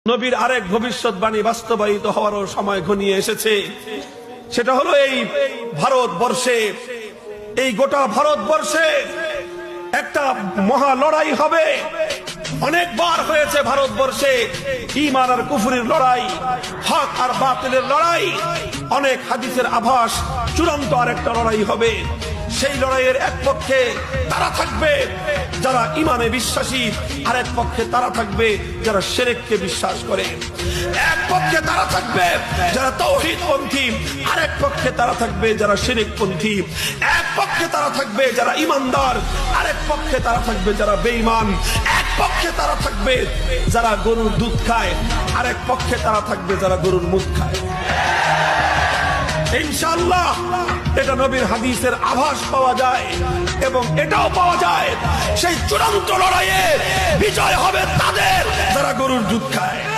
নবীর আরেক ভবিষ্যৎবাণী বাস্তবায়িত হওয়ারও সময় ঘনিয়ে এসেছে। সেটা হলো এই ভারতবর্ষে, এই গোটা ভারতবর্ষে একটা মহা লড়াই হবে। অনেকবার হয়েছে ভারতবর্ষে ঈমান আর কুফরের লড়াই, হক আর বাতিলের লড়াই। অনেক হাদিসের আভাস চূড়ান্ত আরেকটা লড়াই হবে। সেই লড়াইয়ের এক পক্ষে তারা থাকবে যারা ঈমানে বিশ্বাসী, আরেক পক্ষে তারা থাকবে যারা শিরককে বিশ্বাস করে। এক পক্ষে তারা থাকবে যারা তাওহীদপন্থী, আরেক পক্ষে তারা থাকবে যারা শিরকপন্থী। এক পক্ষে তারা থাকবে যারা ঈমানদার, আরেক পক্ষে তারা থাকবে যারা বেঈমান। এক পক্ষে তারা থাকবে যারা গরুর দুধ খায়, আরেক পক্ষে তারা থাকবে যারা গরুর মুখ খায়। ইনশাআল্লাহ এটা নবীর হাদিসের আভাস পাওয়া যায়, এবং এটাও পাওয়া যায় সেই চূড়ান্ত লড়াইয়ে বিজয় হবে তাদের যারা গরুর দুধ খায়।